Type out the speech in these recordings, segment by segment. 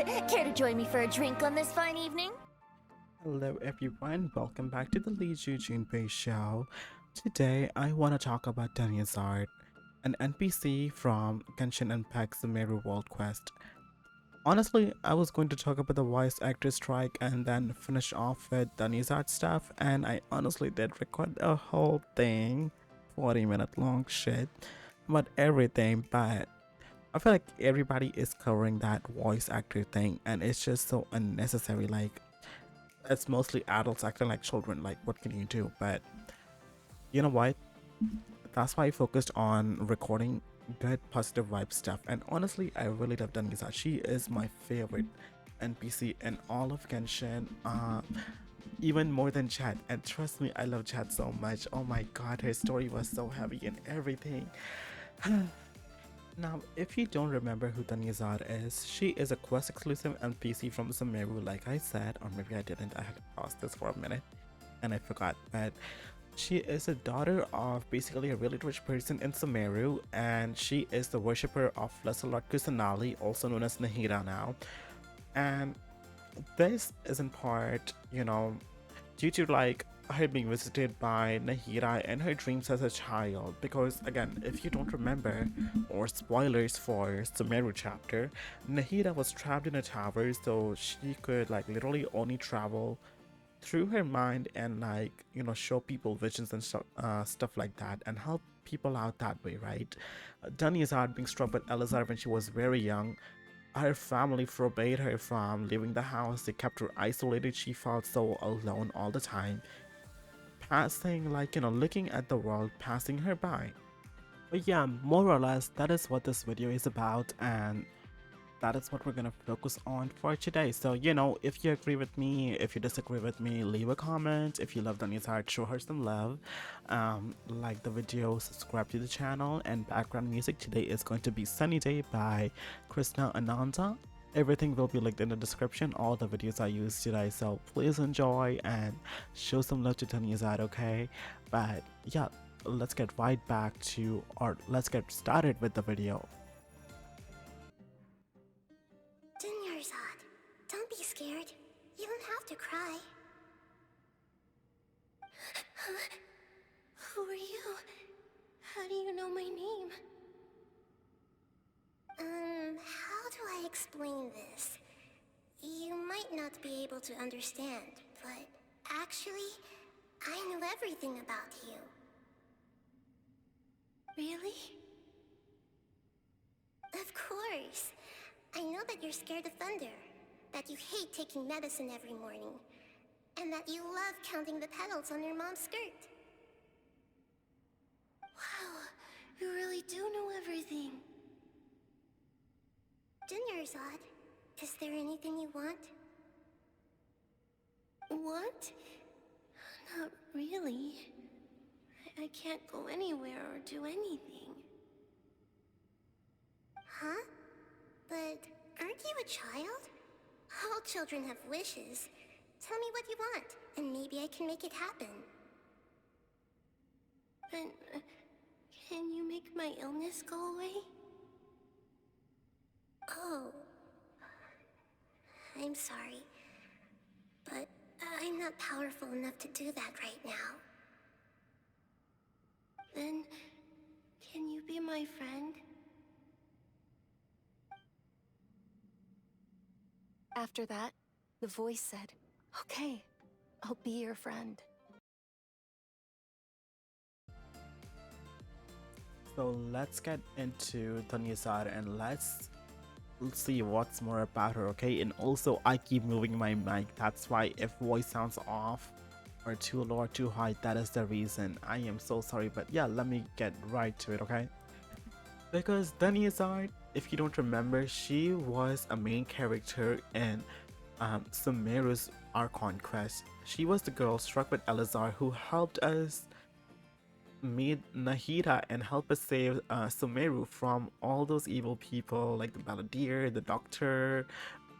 Care to join me for a drink on this fine evening? Hello everyone, welcome back to the Lixue Junpei show. Today I want to talk about Dunyarzad, an NPC from Genshin Impact Sumeru World Quest. Honestly, I was going to talk about the voice actor strike and then finish off with Dunyarzad stuff, and I honestly did record a whole thing, 40-minute long shit about everything, but I feel like everybody is covering that voice actor thing and it's just so unnecessary. Like, it's mostly adults acting like children. Like, what can you do? But you know what? That's why I focused on recording good positive vibe stuff. And honestly, I really love Dunyarzad. She is my favorite NPC in all of Genshin. Even more than Chad. And trust me, I love Chad so much. Oh my god, her story was so heavy and everything. Now, if you don't remember who Dunyarzad is, she is a quest exclusive NPC from Sumeru, like I said, or maybe I didn't. I had to pause this for a minute and I forgot. But she is a daughter of basically a really rich person in Sumeru, and she is the worshipper of Lesser Lord Kusanali, also known as Nahida now. And this is in part, due to like her being visited by Nahida in her dreams as a child, because again, if you don't remember, or spoilers for Sumeru chapter, Nahida was trapped in a tower, so she could like literally only travel through her mind and like show people visions and stuff like that and help people out that way, right? Dunyarzad being struck with Elazar when she was very young, her family forbade her from leaving the house. They kept her isolated. She felt so alone all the time, passing like looking at the world passing her by. But yeah, more or less that is what this video is about, and that is what we're gonna focus on for today. So if you agree with me, if you disagree with me, leave a comment. If you love Dunyarzad, show her some love. Like the video, subscribe to the channel, and background music today is going to be Sunny Day by Krishna Ananda. Everything will be linked in the description, all the videos I used today, so please enjoy and show some love to Dunyarzad, okay? But yeah, let's get let's get started with the video. Dunyarzad, don't be scared. You don't have to cry. Who are you? How do you know my name? How do I explain this? You might not be able to understand, but actually, I know everything about you. Really? Of course. I know that you're scared of thunder, that you hate taking medicine every morning, and that you love counting the petals on your mom's skirt. Wow, you really do know everything. Dunyarzad, is there anything you want? Want? Not really. I can't go anywhere or do anything. Huh? But aren't you a child? All children have wishes. Tell me what you want, and maybe I can make it happen. But can you make my illness go away? Oh. I'm sorry. But I'm not powerful enough to do that right now. Then, can you be my friend? After that, the voice said, "Okay, I'll be your friend." So let's get into Dunyarzad and let's see what's more about her, okay? And also, I keep moving my mic. That's why if voice sounds off or too low or too high, that is the reason. I am so sorry, but yeah, let me get right to it, okay? Because Dunyarzad, if you don't remember, she was a main character in Sumeru's Archon quest. She was the girl struck with Elazar who helped us meet Nahida and help us save Sumeru from all those evil people like the Balladeer, the Doctor,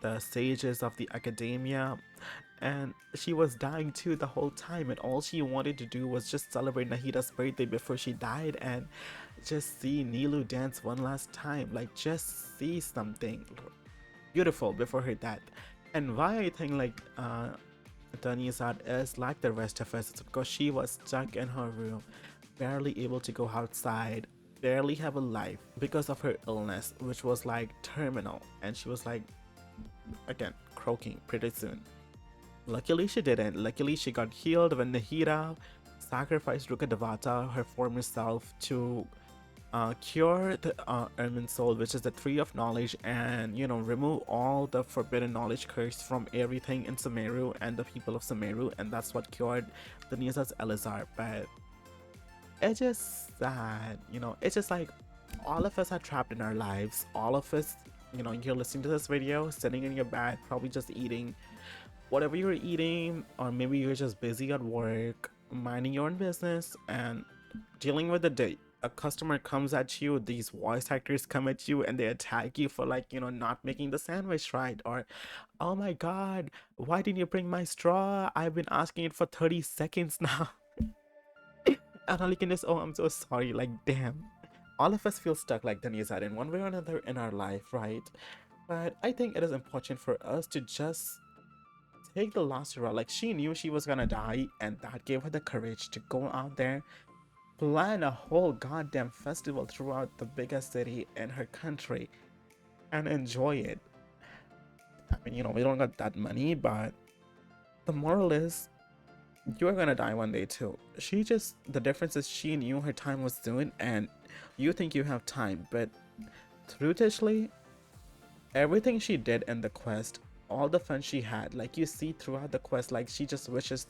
the sages of the academia. And she was dying too the whole time, and all she wanted to do was just celebrate Nahida's birthday before she died and just see Nilou dance one last time, like just see something. beautiful before her death. And why I think like Dunyarzad is like the rest of us is because she was stuck in her room, barely able to go outside, barely have a life because of her illness, which was like terminal, and she was like again croaking pretty soon. Luckily she didn't. Luckily she got healed when Nahida sacrificed Rukadevata, her former self, to cure the Ermin soul, which is the tree of knowledge, and remove all the forbidden knowledge curse from everything in Sumeru and the people of Sumeru, and that's what cured the Dunyarzad's Elazar. But it's just sad, it's just like all of us are trapped in our lives. All of us, you're listening to this video, sitting in your bed, probably just eating whatever you're eating, or maybe you're just busy at work, minding your own business, and dealing with the day. A customer comes at you, these voice actors come at you, and they attack you for like, not making the sandwich right, or oh my god, why didn't you bring my straw? I've been asking it for 30 seconds now. And all you can just, oh, I'm so sorry. Like, damn. All of us feel stuck like Dunyarzad in one way or another in our life, right? But I think it is important for us to just take the last hurrah. Like, she knew she was gonna die, and that gave her the courage to go out there, plan a whole goddamn festival throughout the biggest city in her country, and enjoy it. I mean, we don't got that money, but the moral is, you're gonna die one day too. The difference is she knew her time was soon, and you think you have time, but truthfully, everything she did in the quest, all the fun she had, like you see throughout the quest, like she just wishes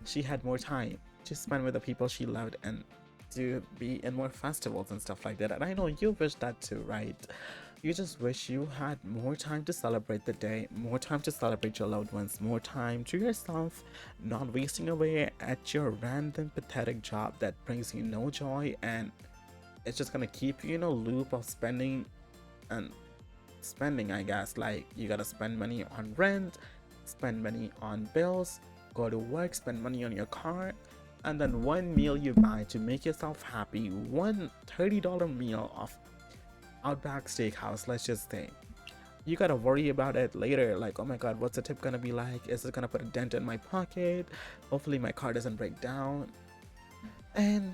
she had more time to spend with the people she loved and to be in more festivals and stuff like that. And I know you wish that too, right? You just wish you had more time to celebrate the day, more time to celebrate your loved ones, more time to yourself, not wasting away at your random pathetic job that brings you no joy, and it's just gonna keep you in a loop of spending and spending, I guess. Like, you gotta spend money on rent, spend money on bills, go to work, spend money on your car, and then one meal you buy to make yourself happy, one $30 meal of Outback Steakhouse, let's just say, you gotta worry about it later. Like, oh my god, what's the tip gonna be like? Is it gonna put a dent in my pocket? Hopefully my car doesn't break down. And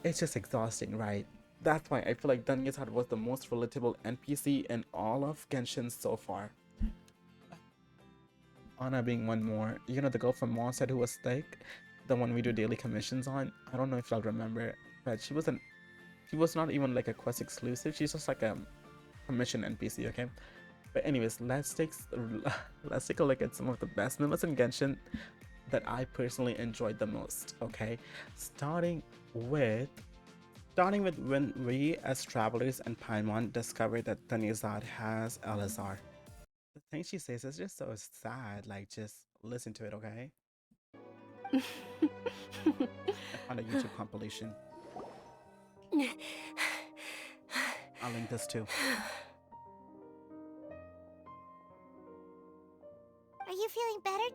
it's just exhausting, right? That's why I feel like Dunyarzad was the most relatable NPC in all of Genshin so far. Anna being one more. The girl from Monset who was sick, the one we do daily commissions on. I don't know if y'all remember, but she was not even like a quest exclusive. She's just like a commission NPC, okay? But anyways, let's take a look at some of the best moments in Genshin that I personally enjoyed the most, okay? Starting with when we as travelers and Paimon discovered that Dunyarzad has Elazar. The thing she says is just so sad. Like, just listen to it, okay? I found a YouTube compilation. I'll link this too. Are you feeling better,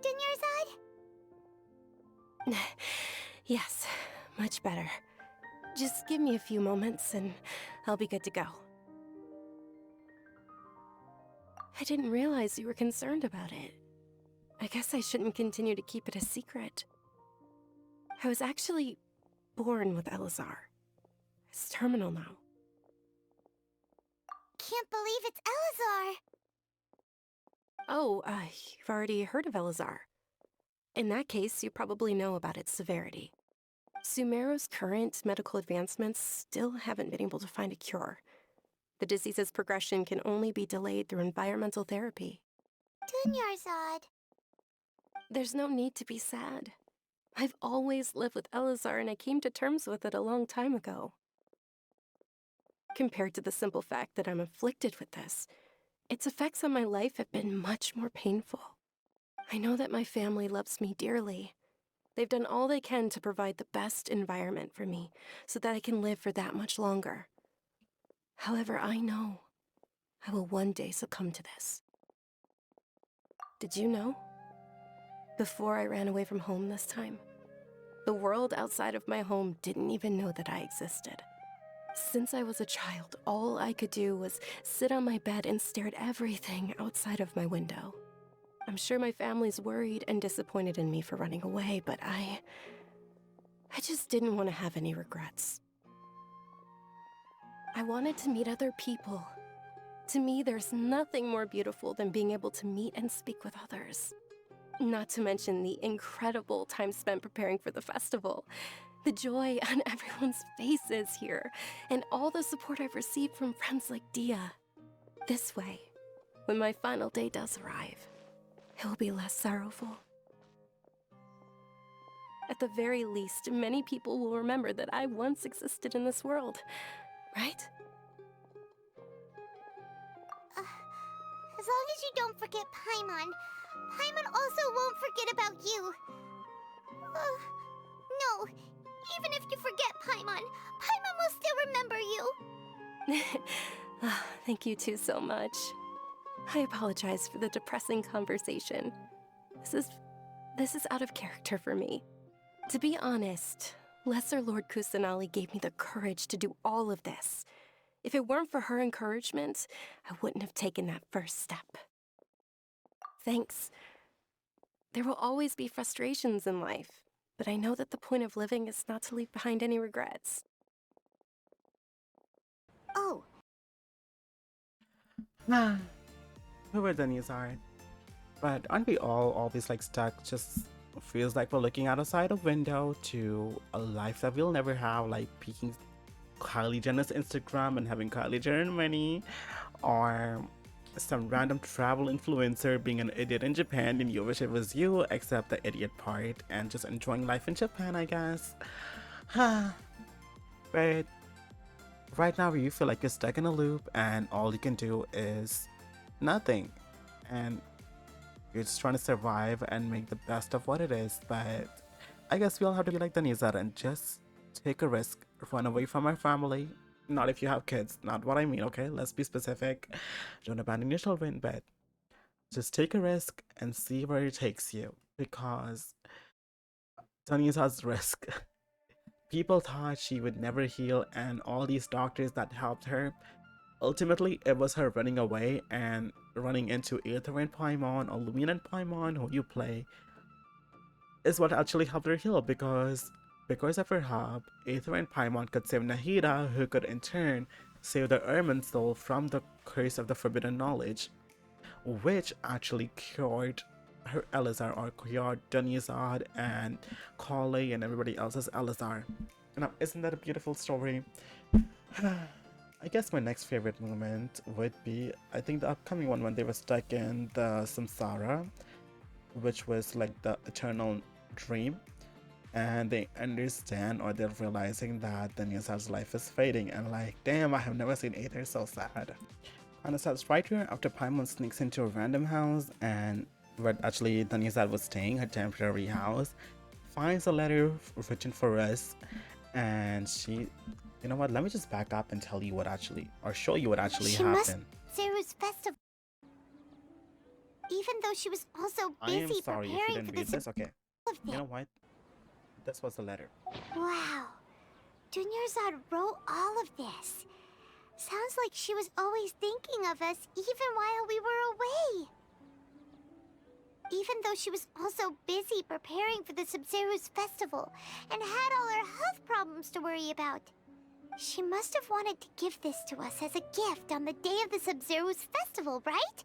Dunyarzad? Yes, much better. Just give me a few moments and I'll be good to go. I didn't realize you were concerned about it. I guess I shouldn't continue to keep it a secret. I was actually born with Elazar. It's terminal now. Can't believe it's Elazar! Oh, you've already heard of Elazar. In that case, you probably know about its severity. Sumeru's current medical advancements still haven't been able to find a cure. The disease's progression can only be delayed through environmental therapy. Dunyarzad. There's no need to be sad. I've always lived with Elazar, and I came to terms with it a long time ago. Compared to the simple fact that I'm afflicted with this, its effects on my life have been much more painful. I know that my family loves me dearly. They've done all they can to provide the best environment for me so that I can live for that much longer. However, I know I will one day succumb to this. Did you know? Before I ran away from home this time, the world outside of my home didn't even know that I existed. Since I was a child, all I could do was sit on my bed and stare at everything outside of my window. I'm sure my family's worried and disappointed in me for running away, but I just didn't want to have any regrets. I wanted to meet other people. To me, there's nothing more beautiful than being able to meet and speak with others. Not to mention the incredible time spent preparing for the festival. The joy on everyone's faces here, and all the support I've received from friends like Dia. This way, when my final day does arrive, it will be less sorrowful. At the very least, many people will remember that I once existed in this world, right? As long as you don't forget Paimon, Paimon also won't forget about you. No, even if you forget Paimon, Paimon will still remember you. Thank you two so much. I apologize for the depressing conversation. This is out of character for me. To be honest, Lesser Lord Kusanali gave me the courage to do all of this. If it weren't for her encouragement, I wouldn't have taken that first step. Thanks. There will always be frustrations in life, but I know that the point of living is not to leave behind any regrets. Oh. Who were Dunyarzad? But aren't we all always like stuck? Just feels like we're looking outside a window to a life that we'll never have, like peeking Kylie Jenner's Instagram and having Kylie Jenner money, or some random travel influencer being an idiot in Japan and you wish it was you, except the idiot part, and just enjoying life in Japan, I guess. But right now you feel like you're stuck in a loop and all you can do is nothing, and you're just trying to survive and make the best of what it is. But I guess we all have to be like Dunyarzad and just take a risk, run away from our family. Not if you have kids, not what I mean, okay? Let's be specific. Don't abandon your children, but just take a risk and see where it takes you. Because Dunyarzad's risk. People thought she would never heal, and all these doctors that helped her, ultimately it was her running away and running into Aether and Paimon, or Lumine and Paimon, who you play, is what actually helped her heal. Because of her help, Aether and Paimon could save Nahida, who could in turn save the Ermin soul from the curse of the forbidden knowledge, which actually cured her Elazar, or cured Dunyarzad and Kale and everybody else's Elazar. Now, isn't that a beautiful story? I guess my next favorite moment would be, I think, the upcoming one when they were stuck in the samsara, which was like the eternal dream, and they understand, or they're realizing that Dunyarzad's life is fading, and like, damn, I have never seen Aether so sad. And it starts right here after Paimon sneaks into a random house, and where actually Dunyarzad was staying, her temporary house, finds a letter written for us, and she, you know what, let me just back up and tell you what actually, or show you what actually happened. Zeru's festival. Even though she was also I am busy sorry if you preparing didn't for read this this. Okay, of you know what? This was the letter. Wow. Dunyarzad wrote all of this. Sounds like she was always thinking of us even while we were away. Even though she was also busy preparing for the Sub-Zeru's festival and had all her health problems to worry about. She must have wanted to give this to us as a gift on the day of the Sub-Zeru's festival, right?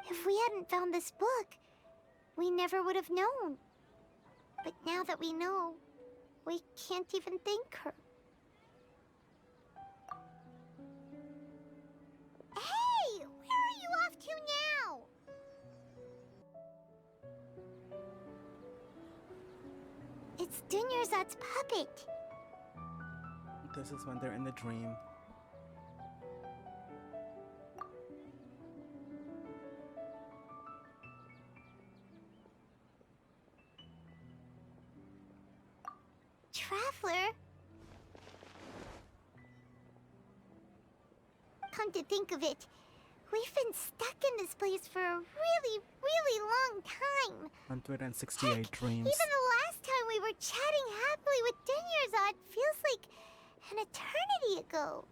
If we hadn't found this book, we never would have known. But now that we know, we can't even thank her. Hey! Where are you off to now? It's Dunyarzad's puppet. This is when they're in the dream. Traveler? Come to think of it, We've been stuck in this place for a really, really long time. 168 Heck, dreams. even the last time we were chatting happily with Dunyarzad feels like an eternity ago.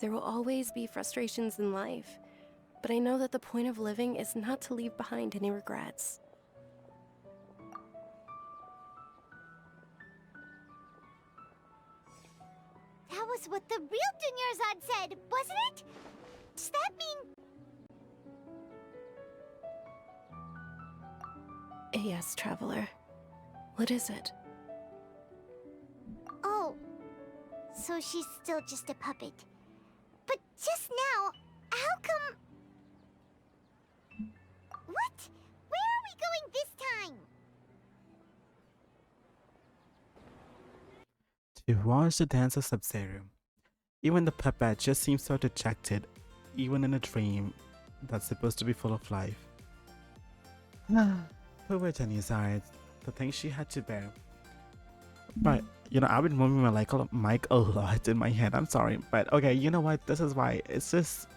There will always be frustrations in life, but I know that the point of living is not to leave behind any regrets. That was what the real Dunyarzad said, wasn't it? Does that mean... Yes, Traveler. What is it? Oh, so she's still just a puppet. But just now, how come... What? Where are we going this time? To watch the dance of Sub-Zero. Even the puppet just seems so dejected, even in a dream that's supposed to be full of life. Poor Dunyarzad, the things she had to bear. But, you know, I've been moving my mic a lot in my head, I'm sorry. But okay, you know what, this is why, it's just...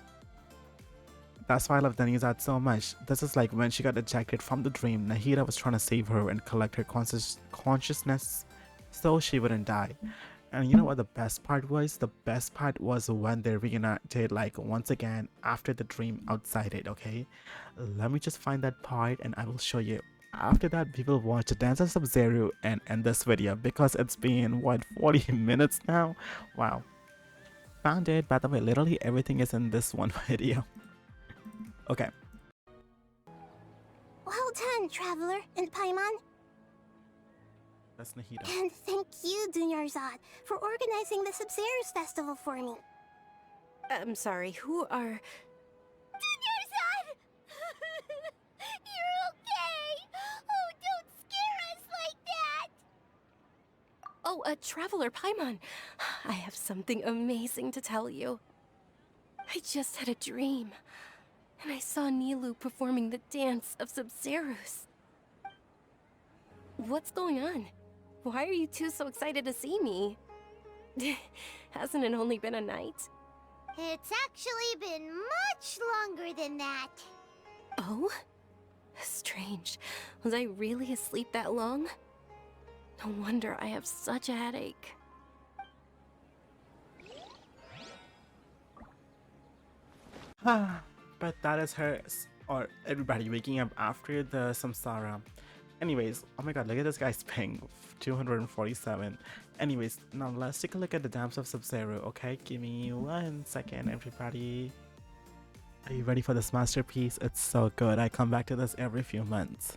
That's why I love Dunyarzad so much. This is like when she got ejected from the dream, Nahida was trying to save her and collect her consciousness so she wouldn't die. And you know what the best part was? The best part was when they reunited, like, once again after the dream outside it, okay? Let me just find that part and I will show you. After that, we will watch the dance of Sub-Zero and end this video because it's been, what, 40 minutes now? Wow. Found it. By the way, literally everything is in this one video. Okay. Well done, Traveler and Paimon. That's Nahida. And thank you, Dunyarzad, for organizing the Sub-Zero's festival for me. I'm sorry, who are... Dunyarzad! You're okay! Oh, don't scare us like that! Oh, Traveler Paimon. I have something amazing to tell you. I just had a dream, and I saw Nilou performing the dance of Sub-Zero's. What's going on? Why are you two so excited to see me? Hasn't it only been a night? It's actually been much longer than that. Oh? Strange. Was I really asleep that long? No wonder I have such a headache. But that is her, or everybody waking up after the samsara. Anyways, oh my god, look at this guy's ping, 247. Anyways, now let's take a look at the dance of Sub-Zero, okay? Give me 1 second, everybody. Are you ready for this masterpiece? It's so good. I come back to this every few months.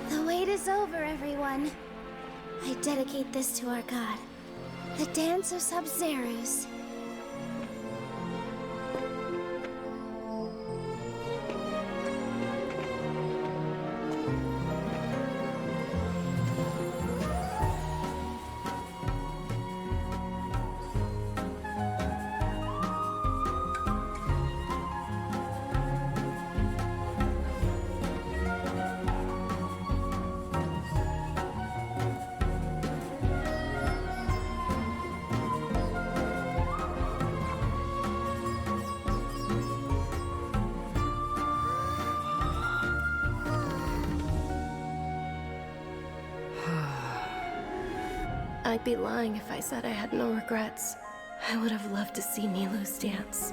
The wait is over, everyone. I dedicate this to our god, the dance of Sub-Zeros. I'd be lying if I said I had no regrets. I would have loved to see Nilou's dance.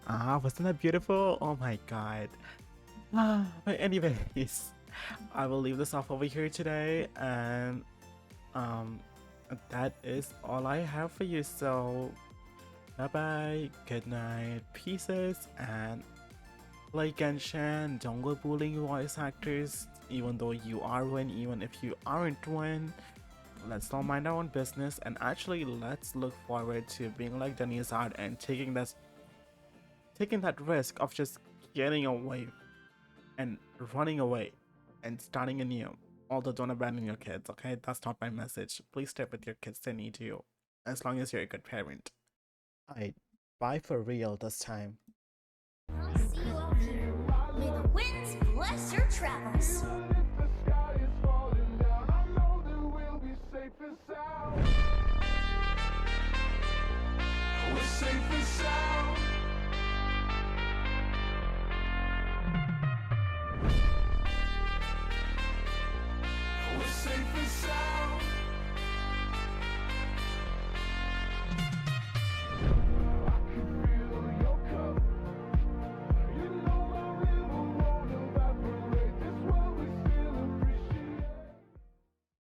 Ah, wasn't that beautiful? Oh my god. But anyways, I will leave this off over here today, and um, that is all I have for you. So, bye bye, good night, pieces, and play Genshin. Don't go bullying voice actors, even though you are one, even if you aren't one. Let's all mind our own business, and actually, let's look forward to being like Dunyarzad and taking that risk of just getting away and running away and starting anew. Although don't abandon your kids, okay? That's not my message. Please stay with your kids, they need you. As long as you're a good parent. Alright, bye for real this time. I'll see you out here. May the winds bless your travels.